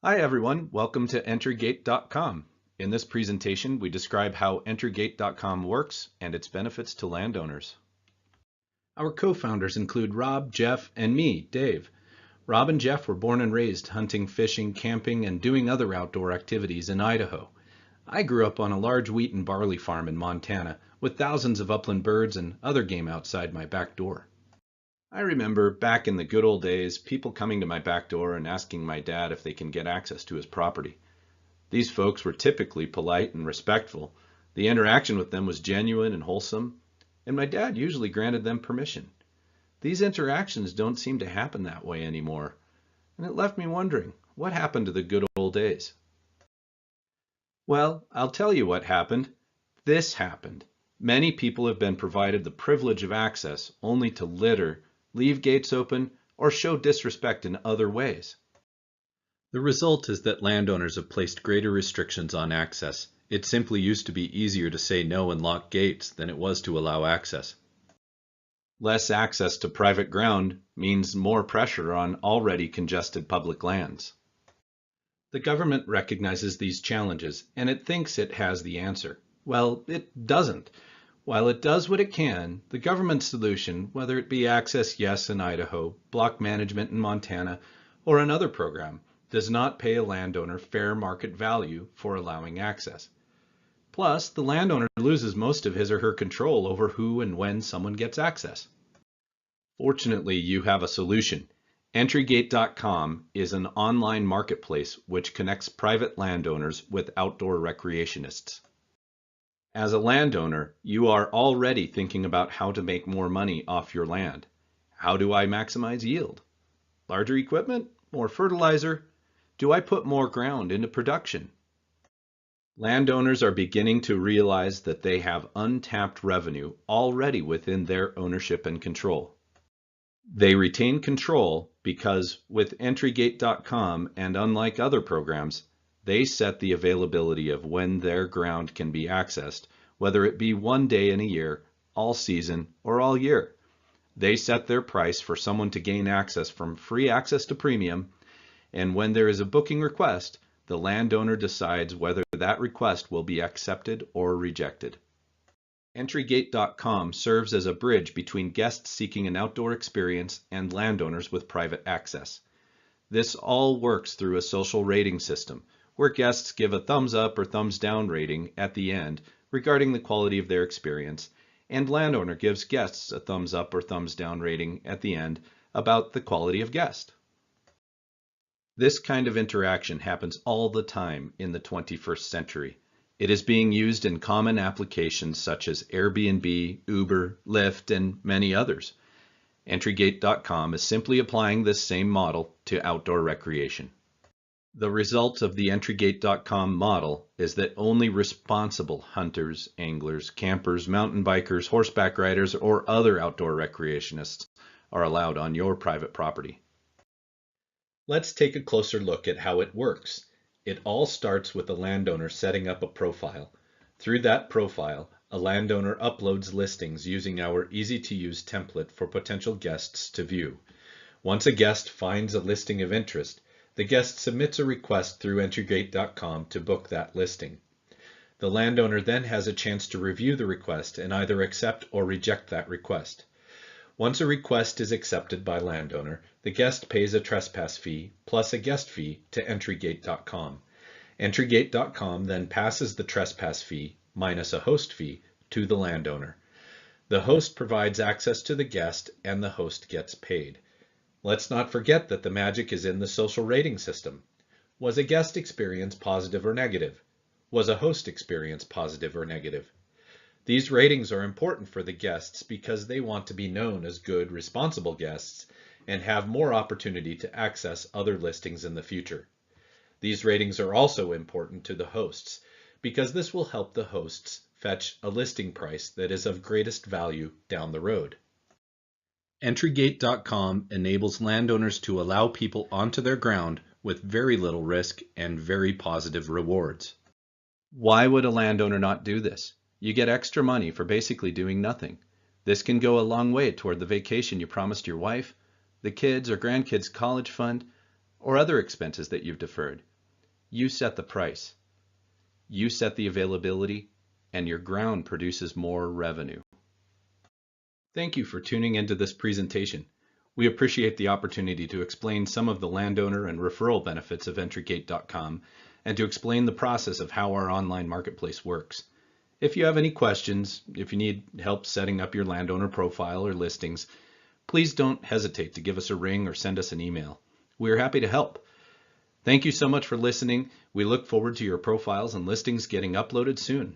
Hi everyone, welcome to Entrygate.com. In this presentation, we describe how Entrygate.com works and its benefits to landowners. Our co-founders include Rob, Jeff, and me, Dave. Rob and Jeff were born and raised hunting, fishing, camping, and doing other outdoor activities in Idaho. I grew up on a large wheat and barley farm in Montana with thousands of upland birds and other game outside my back door. I remember back in the good old days, people coming to my back door and asking my dad if they can get access to his property. These folks were typically polite and respectful. The interaction with them was genuine and wholesome, and my dad usually granted them permission. These interactions don't seem to happen that way anymore, and it left me wondering, what happened to the good old days? Well, I'll tell you what happened. This happened. Many people have been provided the privilege of access only to litter, leave gates open, or show disrespect in other ways. The result is that landowners have placed greater restrictions on access. It simply used to be easier to say no and lock gates than it was to allow access. Less access to private ground means more pressure on already congested public lands. The government recognizes these challenges, and it thinks it has the answer. Well, it doesn't. While it does what it can, the government's solution, whether it be Access Yes in Idaho, block management in Montana, or another program, does not pay a landowner fair market value for allowing access. Plus, the landowner loses most of his or her control over who and when someone gets access. Fortunately, you have a solution. Entrygate.com is an online marketplace which connects private landowners with outdoor recreationists. As a landowner, you are already thinking about how to make more money off your land. How do I maximize yield? Larger equipment? More fertilizer? Do I put more ground into production? Landowners are beginning to realize that they have untapped revenue already within their ownership and control. They retain control because with Entrygate.com and unlike other programs, they set the availability of when their ground can be accessed, whether it be one day in a year, all season, or all year. They set their price for someone to gain access from free access to premium, and when there is a booking request, the landowner decides whether that request will be accepted or rejected. Entrygate.com serves as a bridge between guests seeking an outdoor experience and landowners with private access. This all works through a social rating system, where guests give a thumbs up or thumbs down rating at the end regarding the quality of their experience, and landowner gives guests a thumbs up or thumbs down rating at the end about the quality of guest. This kind of interaction happens all the time in the 21st century. It is being used in common applications such as Airbnb, Uber, Lyft, and many others. Entrygate.com is simply applying this same model to outdoor recreation. The result of the Entrygate.com model is that only responsible hunters, anglers, campers, mountain bikers, horseback riders, or other outdoor recreationists are allowed on your private property. Let's take a closer look at how it works. It all starts with a landowner setting up a profile. Through that profile, a landowner uploads listings using our easy-to-use template for potential guests to view. Once a guest finds a listing of interest, the guest submits a request through Entrygate.com to book that listing. The landowner then has a chance to review the request and either accept or reject that request. Once a request is accepted by landowner, the guest pays a trespass fee plus a guest fee to Entrygate.com. Entrygate.com then passes the trespass fee minus a host fee to the landowner. The host provides access to the guest and the host gets paid. Let's not forget that the magic is in the social rating system. Was a guest experience positive or negative? Was a host experience positive or negative? These ratings are important for the guests because they want to be known as good, responsible guests and have more opportunity to access other listings in the future. These ratings are also important to the hosts because this will help the hosts fetch a listing price that is of greatest value down the road. Entrygate.com enables landowners to allow people onto their ground with very little risk and very positive rewards. Why would a landowner not do this? You get extra money for basically doing nothing. This can go a long way toward the vacation you promised your wife, the kids or grandkids' college fund, or other expenses that you've deferred. You set the price, you set the availability, and your ground produces more revenue. Thank you for tuning into this presentation. We appreciate the opportunity to explain some of the landowner and referral benefits of Entrygate.com and to explain the process of how our online marketplace works. If you have any questions, if you need help setting up your landowner profile or listings, please don't hesitate to give us a ring or send us an email. We are happy to help. Thank you so much for listening. We look forward to your profiles and listings getting uploaded soon.